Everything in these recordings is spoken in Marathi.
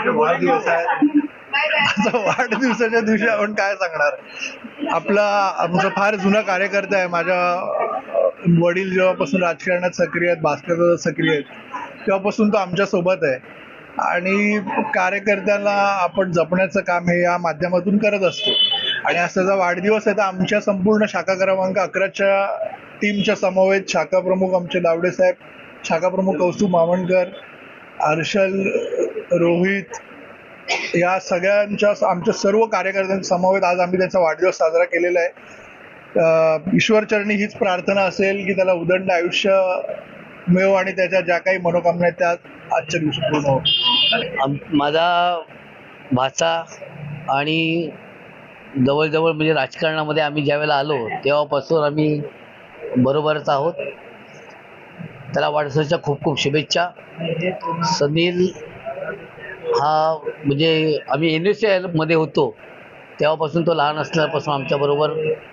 वाढदिवस आहे. आता वाढदिवसाच्या दिवशी आपण काय सांगणार. आमचा फार जुना कार्यकर्ता आहे. माझ्या वडील जेव्हापासून राजकारणात सक्रिय आहेत, भास्कर सक्रिय आहेत, तेव्हापासून तो आमच्या सोबत आहे. आणि कार्यकर्त्याला आपण जपण्याचं काम हे या माध्यमातून करत असतो. आणि आज त्याचा वाढदिवस आहे, तर आमच्या संपूर्ण शाखा क्रमांक 11च्या टीमच्या समवेत शाखा प्रमुख आमचे दावडे साहेब, शाखा प्रमुख कौस्तुभ मामणकर, हर्षल, रोहित, या सगळ्यांच्या आमच्या सर्व कार्यकर्त्यांच्या समवेत आज आम्ही त्यांचा वाढदिवस साजरा केलेला आहे. ईश्वरचरणी हीच प्रार्थना असेल की त्याला उदंड आयुष्य मिळो आणि त्याच्या ज्या काही मनोकामना आहेत त्या आजच्या दिवशी पूर्ण हो. माझा भाचा आणि जवळजवळ म्हणजे राजकारणामध्ये आम्ही ज्यावेळेला आलो तेव्हापासून आम्ही बरोबरच आहोत. त्याला वाढदिवसाच्या खूप खूप शुभेच्छा. सनील हा म्हणजे आम्ही NSL मध्ये होतो तेव्हापासून तो लहान असल्यापासून आमच्याबरोबर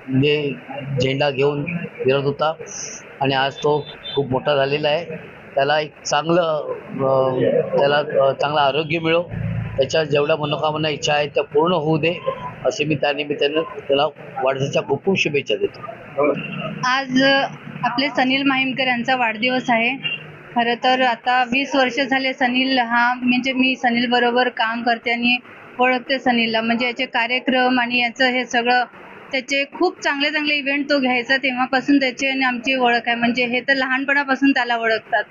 म्हणजे झेंडा घेऊन फिरत होता आणि आज तो खूप मोठा झालेला आहे. त्याला एक चांगलं आरोग्य मिळो, त्याच्या जेवढ्या मनोकामना इच्छा आहेत त्या पूर्ण होऊ दे असे मी त्यानिमित्तानं त्याला वाढदिवसाच्या खूप खूप शुभेच्छा देतो. आज आपले सनील माहीमकर यांचा वाढदिवस आहे. खरं तर आता 20 वर्ष झाले सनील हा म्हणजे मी सनील बरोबर काम करते आणि ओळखते सनीलला. म्हणजे याचे कार्यक्रम आणि याचं हे सगळं त्याचे खूप चांगले चांगले इव्हेंट तो घ्यायचा, तेव्हापासून त्याची आणि आमची ओळख आहे. म्हणजे हे तर लहानपणापासून त्याला ओळखतात.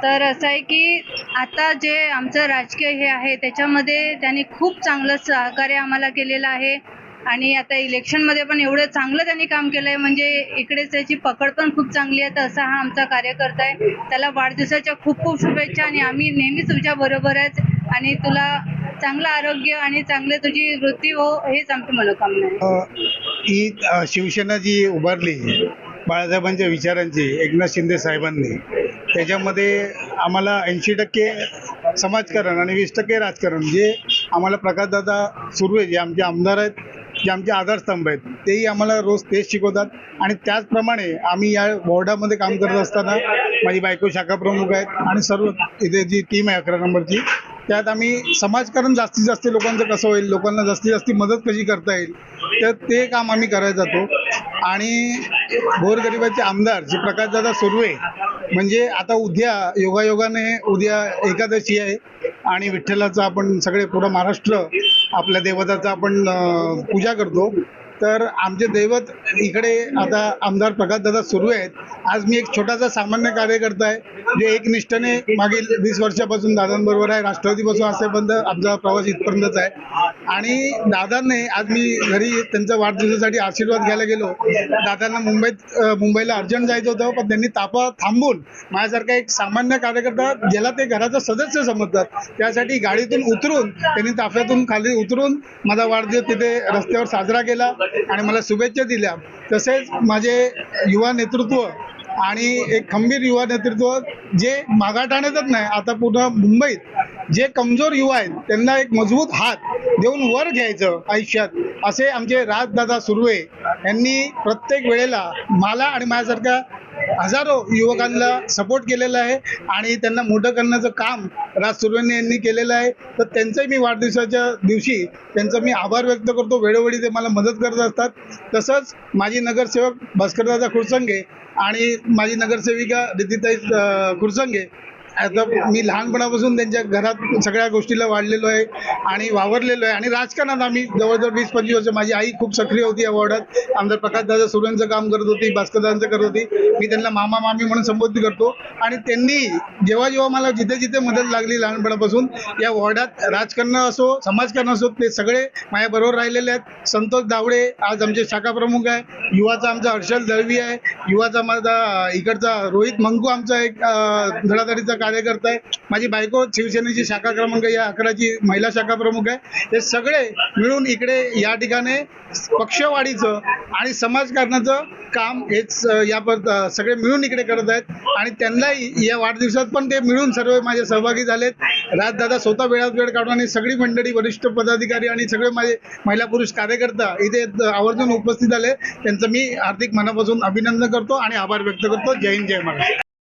तर असं आहे की आता जे आमचं राजकीय हे आहे त्याच्यामध्ये त्याने खूप चांगलं सहकार्य आम्हाला केलेलं आहे. आणि आता इलेक्शनमध्ये पण एवढं चांगलं त्यांनी काम केलं आहे, म्हणजे इकडेच त्याची पकड पण खूप चांगली आहे. तर असा हा आमचा कार्यकर्ता आहे. त्याला वाढदिवसाच्या खूप खूप शुभेच्छा आणि आम्ही नेहमीच तुझ्या बरोबर आहेत आणि तुला चांगलं आरोग्य आणि चांगले तुझी वृत्ती हो हेच आमची मनोकामना आहे. ही शिवसेना जी उभारली बाळासाहेबांच्या विचारांची एकनाथ शिंदे साहेबांनी, त्याच्यामध्ये आम्हाला 80% समाजकारण आणि 20% राजकारण, जे आम्हाला प्रकाशदादा सुर्वे जे आमचे आमदार आहेत, जे आमचे आधारस्तंभ आहेत, तेही आम्हाला रोज तेच शिकवतात. आणि त्याचप्रमाणे आम्ही या वॉर्डामध्ये काम करत असताना माझी बायको शाखा प्रमुख आहेत आणि सर्व इथे जी टीम आहे 11 नंबरची, त्यात आम्ही समाजकारण जास्तीत जास्त लोकांचं कसं होईल, लोकांना जास्तीत जास्त मदत कशी करता येईल, तर ते काम आम्ही करायला जातो. आणि गोरगरिबाचे आमदार जे प्रकाशदादा सुर्वे, म्हणजे आता उद्या योगायोगाने उद्या एकादशी आहे आणि विठ्ठलाचं आपण सगळे पूर्ण महाराष्ट्र आपल्या देवताचं आपण पूजा करतो. तर आमचे दैवत इकडे आता आमदार प्रकाशदादा सुर्वे आहेत. आज मी एक छोटासा सामान्य कार्यकर्ता आहे, जे एकनिष्ठेने मागील 20 वर्षापासून दादांबरोबर आहे. राष्ट्रवादीपासून असेपर्यंत आमचा प्रवास इथपर्यंतच आहे. आणि दादांनी आज मी घरी त्यांच्या वाढदिवसासाठी आशीर्वाद घ्यायला गेलो. दादांना मुंबईला अर्जंट जायचं होतं, पण त्यांनी तापा थांबून माझ्यासारखा एक सामान्य कार्यकर्ता, ज्याला ते घराचा सदस्य समजतात, त्यासाठी गाडीतून उतरून त्यांनी ताफ्यातून खाली उतरून माझा वाढदिवस तिथे रस्त्यावर साजरा केला आणि मला शुभेच्छा दिल्या. तसेच माझे युवा नेतृत्व आणि एक खंबीर युवा नेतृत्व, जे मागाठाण्यातच नाही, आता पूर्ण मुंबईत जे कमजोर युवा आहेत त्यांना एक मजबूत हात देऊन वर घ्यायचं आयुष्यात, असे आमचे राजदादा सुर्वे यांनी प्रत्येक वेळेला मला आणि माझ्यासारख्या हजारो युवकांना सपोर्ट केलेला आहे आणि त्यांना मोठं करण्याचं काम राज सुर्वे यांनी केलेलं आहे. तर त्यांचंही मी वाढदिवसाच्या दिवशी त्यांचा मी आभार व्यक्त करतो. वेळोवेळी ते मला मदत करत असतात. तसंच माझी नगरसेवक भास्करदादा खुरसंगे आणि माझी नगरसेविका रितीताई खुरसंगे, आता मी लहानपणापासून त्यांच्या घरात सगळ्या गोष्टीला वाढलेलो आहे आणि वावरलेलो आहे. आणि राजकारणात आम्ही जवळजवळ 20-25 वर्ष, माझी आई खूप सक्रिय होती या वॉर्डात. आमदार प्रकाशदादा सुर्वेंचं काम करत होती, भास्करदादांचं करत होती. मी त्यांना मामा मामी म्हणून संबोधित करतो. आणि त्यांनी जेव्हा जेव्हा मला जिथे जिथे मदत लागली लहानपणापासून या वॉर्डात, राजकारण असो समाजकारण असो, ते सगळे माझ्याबरोबर राहिलेले आहेत. संतोष दावडे आज आमचे शाखा प्रमुख आहे. युवाचा आमचा हर्षल दळवी आहे. युवाचा माझा इकडचा रोहित मंकू आमचा एक धडाधडीचा कार्यकर्ता आहे. माझी बायको शिवसेनेची शाखा क्रमांक या 11ची महिला शाखा प्रमुख आहे. हे सगळे मिळून इकडे या ठिकाणी पक्षवाढीचं आणि समाजकारणाचं काम हेच सगळे मिळून इकडे करत आहेत. आणि त्यांनाही या वाढदिवसात पण ते मिळून सर्व माझे सहभागी झालेत. राजदादा स्वतः वेळात वेळ काढून आणि सगळी मंडळी, वरिष्ठ पदाधिकारी आणि सगळे माझे महिला पुरुष कार्यकर्ता इथे आवर्जून उपस्थित झाले. त्यांचं मी हार्दिक मनापासून अभिनंदन करतो आणि आभार व्यक्त करतो. जय हिंद, जय महाराष्ट्र.